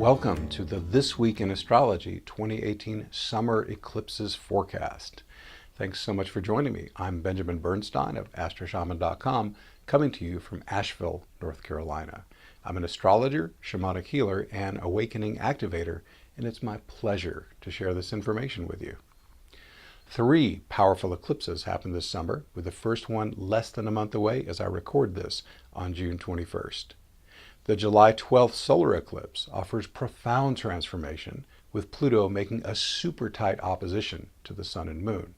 Welcome to the This Week in Astrology 2018 Summer Eclipses Forecast. Thanks so much for joining me. I'm Benjamin Bernstein of astroshaman.com, coming to you from Asheville, North Carolina. I'm an astrologer, shamanic healer, and awakening activator, and it's my pleasure to share this information with you. 3 powerful eclipses happened this summer, with the first one less than a month away as I record this on June 21st. The July 12th solar eclipse offers profound transformation, with Pluto making a super tight opposition to the Sun and Moon.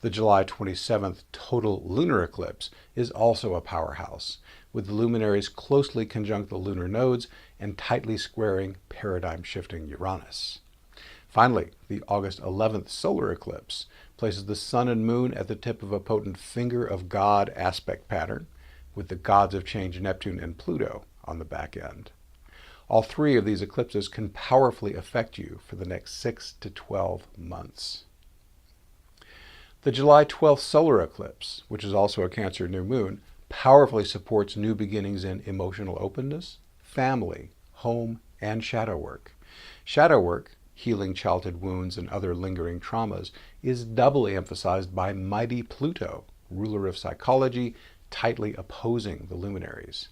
The July 27th total lunar eclipse is also a powerhouse, with the luminaries closely conjunct the lunar nodes and tightly squaring paradigm-shifting Uranus. Finally, the August 11th solar eclipse places the Sun and Moon at the tip of a potent finger of God aspect pattern, with the gods of change Neptune and Pluto on the back end. All 3 of these eclipses can powerfully affect you for the next 6 to 12 months. The July 12th solar eclipse, which is also a Cancer new moon, powerfully supports new beginnings in emotional openness, family, home, and shadow work. Shadow work, healing childhood wounds and other lingering traumas, is doubly emphasized by mighty Pluto, ruler of psychology, tightly opposing the luminaries.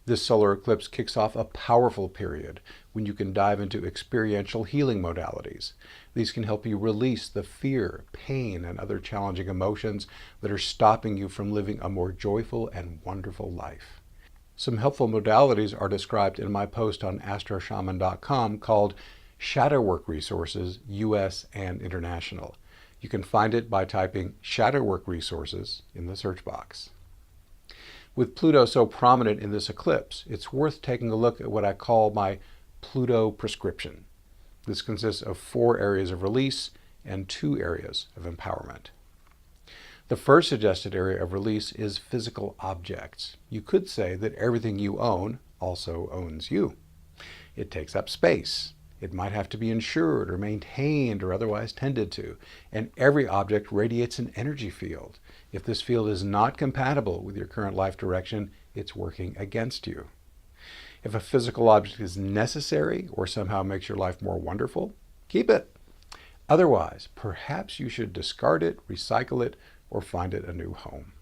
This solar eclipse kicks off a powerful period when you can dive into experiential healing modalities. These can help you release the fear, pain, and other challenging emotions that are stopping you from living a more joyful and wonderful life. Some helpful modalities are described in my post on astroshaman.com called Shadow Work Resources, US and International. You can find it by typing Shadow Work Resources in the search box. With Pluto so prominent in this eclipse, it's worth taking a look at what I call my Pluto prescription. This consists of 4 areas of release and 2 areas of empowerment. The first suggested area of release is physical objects. You could say that everything you own also owns you. It takes up space. It might have to be insured or maintained or otherwise tended to, and every object radiates an energy field. If this field is not compatible with your current life direction, it's working against you. If a physical object is necessary or somehow makes your life more wonderful, keep it. Otherwise, perhaps you should discard it, recycle it, or find it a new home.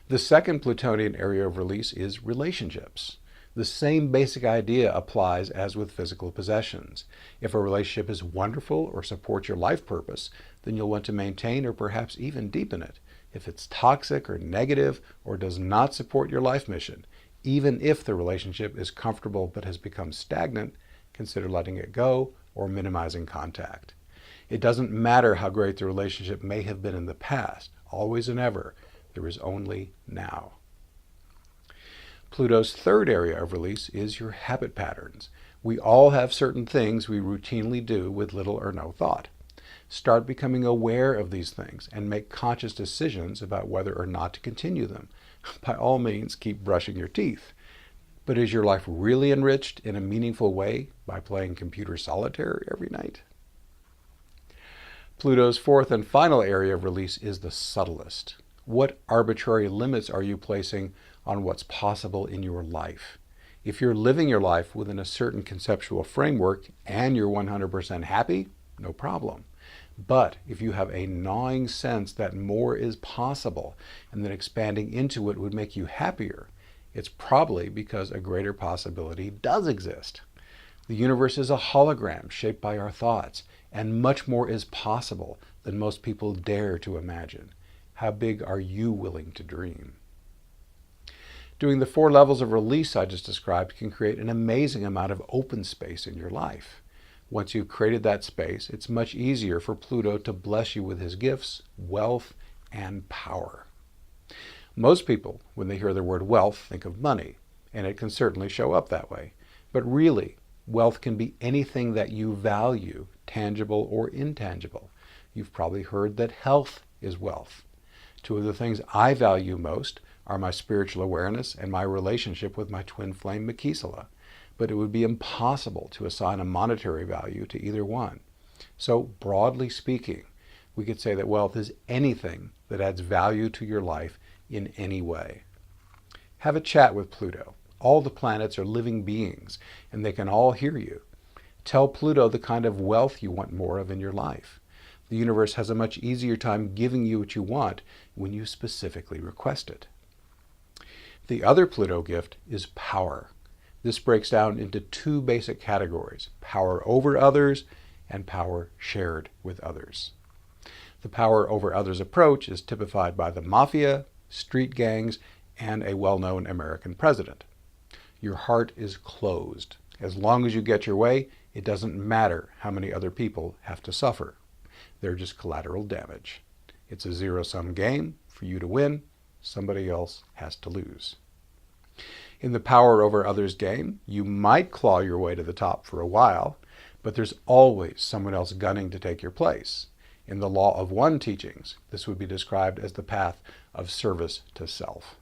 The second Plutonian area of release is relationships. The same basic idea applies as with physical possessions. If a relationship is wonderful or supports your life purpose, then you'll want to maintain or perhaps even deepen it. If it's toxic or negative or does not support your life mission, even if the relationship is comfortable but has become stagnant, consider letting it go or minimizing contact. It doesn't matter how great the relationship may have been in the past. Always and ever, there is only now. Pluto's third area of release is your habit patterns. We all have certain things we routinely do with little or no thought. Start becoming aware of these things and make conscious decisions about whether or not to continue them. By all means, keep brushing your teeth. But is your life really enriched in a meaningful way by playing computer solitaire every night? Pluto's fourth and final area of release is the subtlest. What arbitrary limits are you placing on what's possible in your life? If you're living your life within a certain conceptual framework and you're 100% happy, no problem. But if you have a gnawing sense that more is possible and that expanding into it would make you happier, it's probably because a greater possibility does exist. The universe is a hologram shaped by our thoughts, and much more is possible than most people dare to imagine. How big are you willing to dream? Doing the 4 levels of release I just described can create an amazing amount of open space in your life. Once you've created that space, it's much easier for Pluto to bless you with his gifts, wealth, and power. Most people, when they hear the word wealth, think of money, and it can certainly show up that way. But really, wealth can be anything that you value, tangible or intangible. You've probably heard that health is wealth. 2 of the things I value most are my spiritual awareness and my relationship with my twin flame Makisala. But it would be impossible to assign a monetary value to either one. So broadly speaking, we could say that wealth is anything that adds value to your life in any way. Have a chat with Pluto. All the planets are living beings, and they can all hear you. Tell Pluto the kind of wealth you want more of in your life. The universe has a much easier time giving you what you want when you specifically request it. The other Pluto gift is power. This breaks down into two basic categories: power over others and power shared with others. The power over others approach is typified by the mafia, street gangs, and a well-known American president. Your heart is closed. As long as you get your way, it doesn't matter how many other people have to suffer. They're just collateral damage. It's a zero-sum game. For you to win, somebody else has to lose. In the power over others game, you might claw your way to the top for a while, but there's always someone else gunning to take your place. In the Law of One teachings, this would be described as the path of service to self.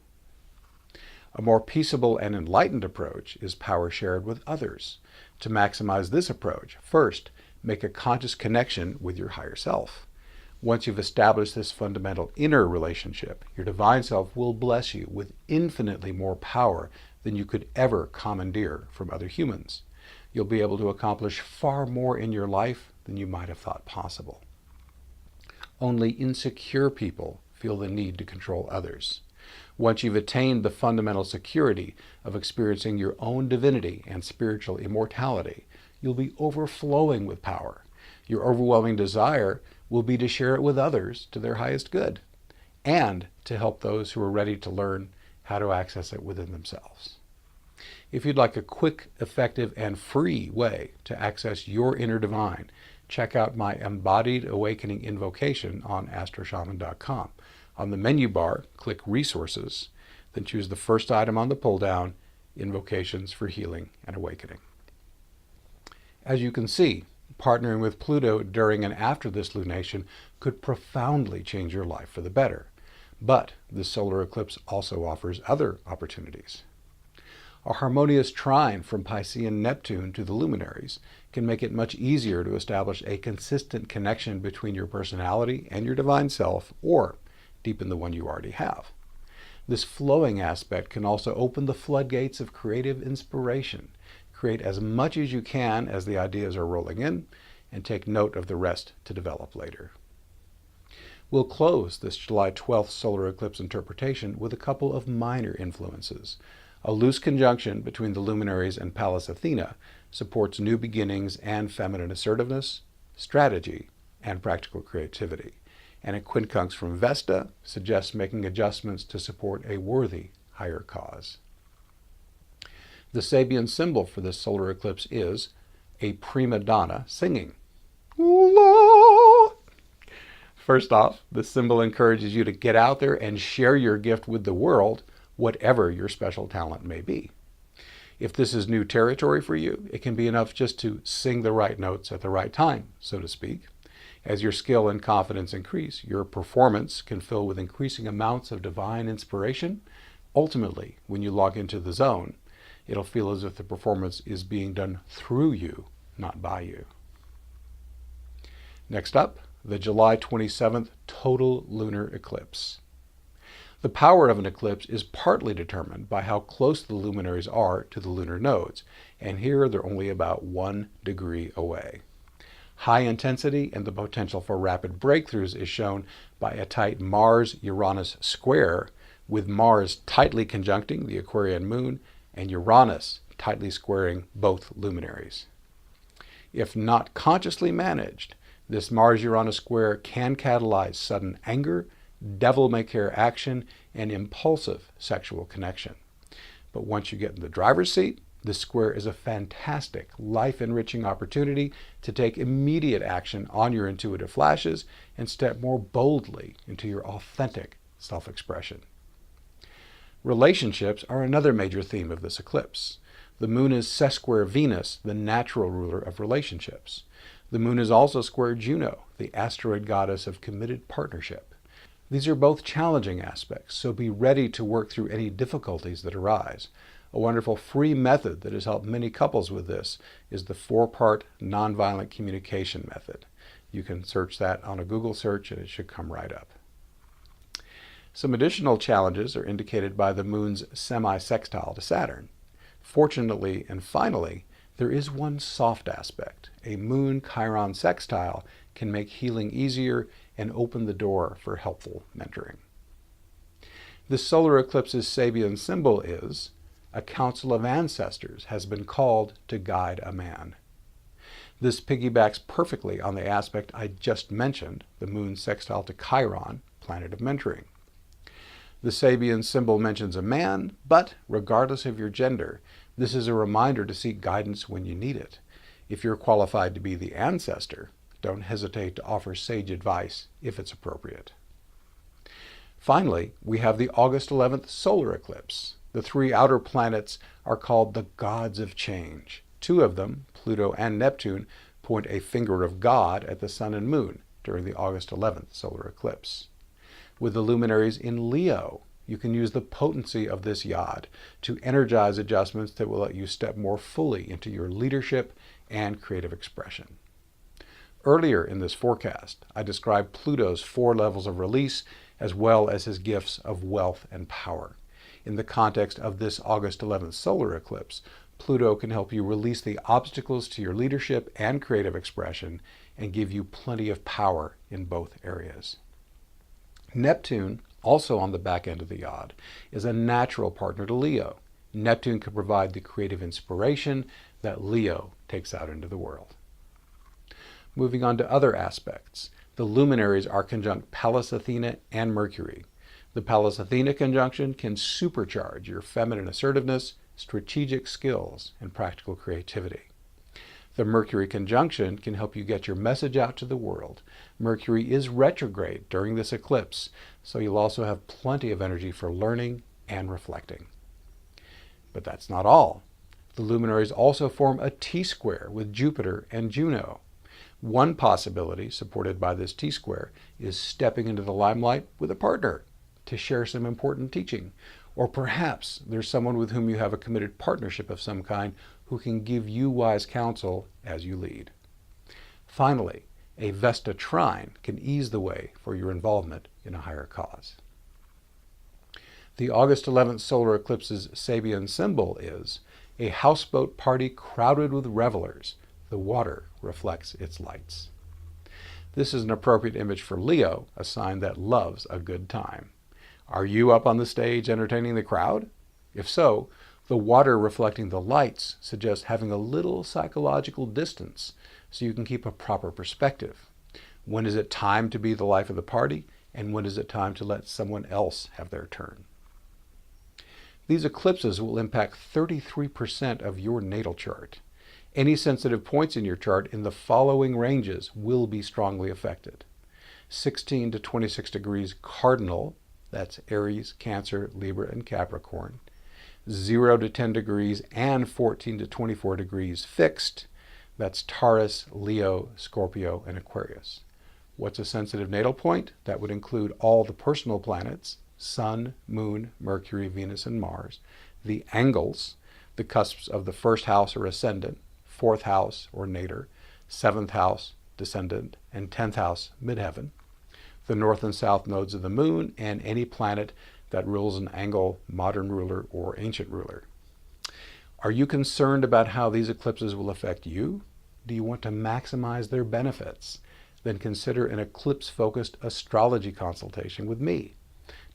A more peaceable and enlightened approach is power shared with others. To maximize this approach, first, make a conscious connection with your higher self. Once you've established this fundamental inner relationship, your divine self will bless you with infinitely more power than you could ever commandeer from other humans. You'll be able to accomplish far more in your life than you might have thought possible. Only insecure people feel the need to control others. Once you've attained the fundamental security of experiencing your own divinity and spiritual immortality, you'll be overflowing with power. Your overwhelming desire will be to share it with others to their highest good, and to help those who are ready to learn how to access it within themselves. If you'd like a quick, effective, and free way to access your inner divine, check out my Embodied Awakening Invocation on astroshaman.com. On the menu bar, click Resources, then choose the first item on the pull-down, Invocations for Healing and Awakening. As you can see, partnering with Pluto during and after this lunation could profoundly change your life for the better. But this solar eclipse also offers other opportunities. A harmonious trine from Piscean Neptune to the luminaries can make it much easier to establish a consistent connection between your personality and your divine self, or deepen the one you already have. This flowing aspect can also open the floodgates of creative inspiration. Create as much as you can as the ideas are rolling in, and take note of the rest to develop later. We'll close this July 12th solar eclipse interpretation with a couple of minor influences. A loose conjunction between the luminaries and Pallas Athena supports new beginnings and feminine assertiveness, strategy, and practical creativity. And a quincunx from Vesta suggests making adjustments to support a worthy higher cause. The Sabian symbol for this solar eclipse is a prima donna singing. First off, this symbol encourages you to get out there and share your gift with the world, whatever your special talent may be. If this is new territory for you, it can be enough just to sing the right notes at the right time, so to speak. As your skill and confidence increase, your performance can fill with increasing amounts of divine inspiration. Ultimately, when you log into the zone, it'll feel as if the performance is being done through you, not by you. Next up, the July 27th total lunar eclipse. The power of an eclipse is partly determined by how close the luminaries are to the lunar nodes, and here they're only about 1 degree away. High intensity and the potential for rapid breakthroughs is shown by a tight Mars-Uranus square, with Mars tightly conjuncting the Aquarian moon and Uranus tightly squaring both luminaries. If not consciously managed, this Mars-Uranus square can catalyze sudden anger, devil-may-care action, and impulsive sexual connection. But once you get in the driver's seat, this square is a fantastic, life-enriching opportunity to take immediate action on your intuitive flashes and step more boldly into your authentic self-expression. Relationships are another major theme of this eclipse. The moon is sesquare Venus, the natural ruler of relationships. The moon is also square Juno, the asteroid goddess of committed partnership. These are both challenging aspects, so be ready to work through any difficulties that arise. A wonderful free method that has helped many couples with this is the 4-part nonviolent communication method. You can search that on a Google search and it should come right up. Some additional challenges are indicated by the moon's semi-sextile to Saturn. Fortunately and finally, there is one soft aspect. A Moon-Chiron sextile can make healing easier and open the door for helpful mentoring. The solar eclipse's Sabian symbol is a council of ancestors has been called to guide a man. This piggybacks perfectly on the aspect I just mentioned, the moon sextile to Chiron, planet of mentoring. The Sabian symbol mentions a man, but regardless of your gender, this is a reminder to seek guidance when you need it. If you're qualified to be the ancestor, don't hesitate to offer sage advice if it's appropriate. Finally, we have the August 11th solar eclipse. The three outer planets are called the gods of change. Two of them, Pluto and Neptune, point a finger of God at the sun and moon during the August 11th solar eclipse. With the luminaries in Leo, you can use the potency of this yod to energize adjustments that will let you step more fully into your leadership and creative expression. Earlier in this forecast, I described Pluto's 4 levels of release as well as his gifts of wealth and power. In the context of this August 11th solar eclipse, Pluto can help you release the obstacles to your leadership and creative expression and give you plenty of power in both areas. Neptune, also on the back end of the yod, is a natural partner to Leo. Neptune can provide the creative inspiration that Leo takes out into the world. Moving on to other aspects, the luminaries are conjunct Pallas Athena and Mercury. The Pallas Athena conjunction can supercharge your feminine assertiveness, strategic skills, and practical creativity. The Mercury conjunction can help you get your message out to the world. Mercury is retrograde during this eclipse, so you'll also have plenty of energy for learning and reflecting. But that's not all. The luminaries also form a T-square with Jupiter and Juno. One possibility, supported by this T-square, is stepping into the limelight with a partner to share some important teaching. Or perhaps there's someone with whom you have a committed partnership of some kind who can give you wise counsel as you lead. Finally, a Vesta trine can ease the way for your involvement in a higher cause. The August 11th solar eclipse's Sabian symbol is a houseboat party crowded with revelers. The water reflects its lights. This is an appropriate image for Leo, a sign that loves a good time. Are you up on the stage entertaining the crowd? If so, the water reflecting the lights suggests having a little psychological distance so you can keep a proper perspective. When is it time to be the life of the party, and when is it time to let someone else have their turn? These eclipses will impact 33% of your natal chart. Any sensitive points in your chart in the following ranges will be strongly affected. 16 to 26 degrees cardinal, that's Aries, Cancer, Libra, and Capricorn. 0 to 10 degrees and 14 to 24 degrees fixed, that's Taurus, Leo, Scorpio, and Aquarius. What's a sensitive natal point? That would include all the personal planets, Sun, Moon, Mercury, Venus, and Mars, the angles, the cusps of the first house or ascendant, 4th house or nadir, 7th house, descendant, and 10th house, midheaven, the north and south nodes of the moon, and any planet that rules an angle, modern ruler, or ancient ruler. Are you concerned about how these eclipses will affect you? Do you want to maximize their benefits? Then consider an eclipse-focused astrology consultation with me.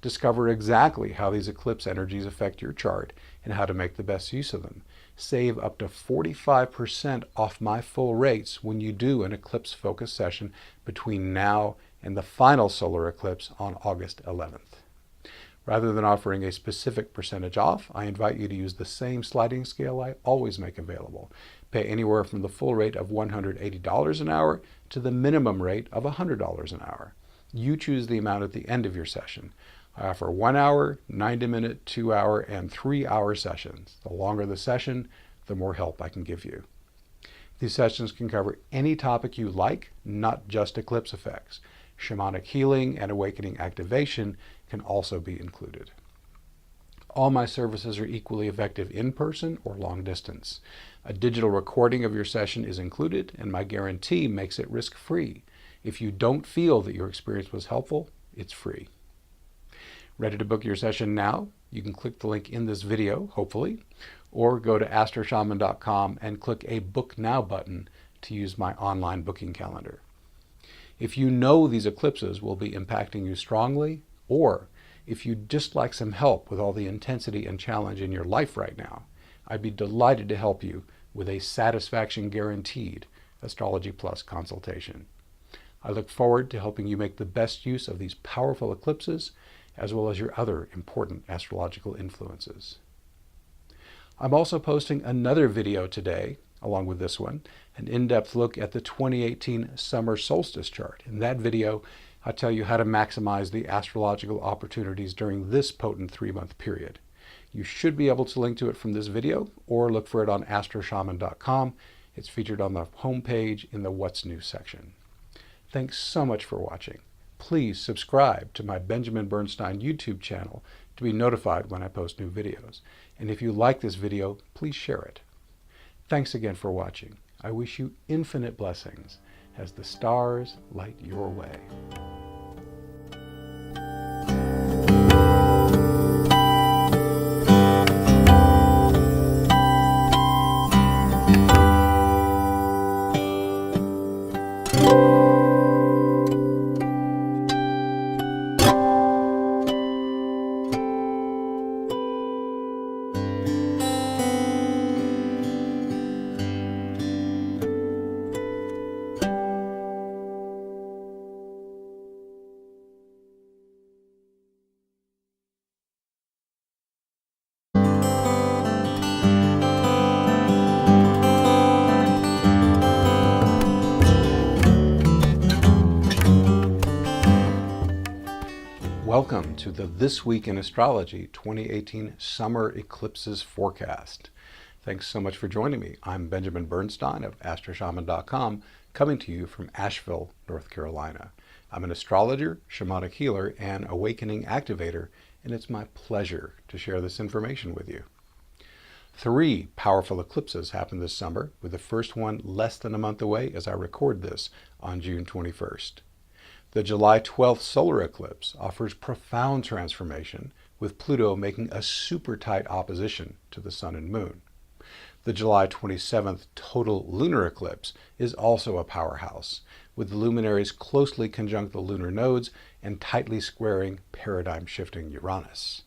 Discover exactly how these eclipse energies affect your chart and how to make the best use of them. Save up to 45% off my full rates when you do an eclipse-focused session between now and the final solar eclipse on August 11th. Rather than offering a specific percentage off, I invite you to use the same sliding scale I always make available. Pay anywhere from the full rate of $180 an hour to the minimum rate of $100 an hour. You choose the amount at the end of your session. I offer 1 hour, 90-minute, 2-hour, and 3-hour sessions. The longer the session, the more help I can give you. These sessions can cover any topic you like, not just eclipse effects. Shamanic healing and awakening activation can also be included. All my services are equally effective in person or long distance. A digital recording of your session is included, and my guarantee makes it risk-free. If you don't feel that your experience was helpful, it's free. Ready to book your session now? You can click the link in this video, hopefully, or go to astroshaman.com and click a Book Now button to use my online booking calendar. If you know these eclipses will be impacting you strongly, or if you'd just like some help with all the intensity and challenge in your life right now, I'd be delighted to help you with a satisfaction guaranteed Astrology Plus consultation. I look forward to helping you make the best use of these powerful eclipses, as well as your other important astrological influences. I'm also posting another video today, along with this one, an in-depth look at the 2018 summer solstice chart. In that video, I'll tell you how to maximize the astrological opportunities during this potent 3-month period. You should be able to link to it from this video, or look for it on astroshaman.com. It's featured on the homepage in the What's New section. Thanks so much for watching. Please subscribe to my Benjamin Bernstein YouTube channel to be notified when I post new videos. And if you like this video, please share it. Thanks again for watching. I wish you infinite blessings as the stars light your way. Welcome to the This Week in Astrology 2018 Summer Eclipses Forecast. Thanks so much for joining me. I'm Benjamin Bernstein of astroshaman.com, coming to you from Asheville, North Carolina. I'm an astrologer, shamanic healer, and awakening activator, and it's my pleasure to share this information with you. 3 powerful eclipses happened this summer, with the first one less than a month away as I record this on June 21st. The July 12th solar eclipse offers profound transformation, with Pluto making a super tight opposition to the Sun and Moon. The July 27th total lunar eclipse is also a powerhouse, with the luminaries closely conjunct the lunar nodes and tightly squaring paradigm-shifting Uranus.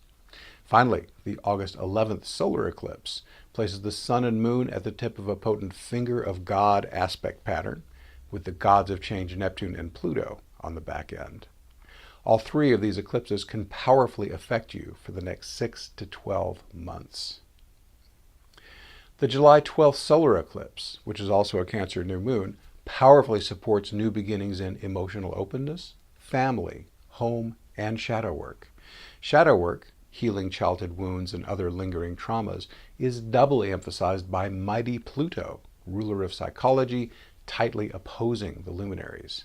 Finally, the August 11th solar eclipse places the Sun and Moon at the tip of a potent finger of God aspect pattern, with the gods of change Neptune and Pluto on the back end. All 3 of these eclipses can powerfully affect you for the next 6 to 12 months. The July 12th solar eclipse, which is also a Cancer new moon, powerfully supports new beginnings in emotional openness, family, home, and shadow work. Shadow work, healing childhood wounds and other lingering traumas, is doubly emphasized by mighty Pluto, ruler of psychology, tightly opposing the luminaries.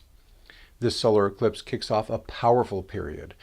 This solar eclipse kicks off a powerful period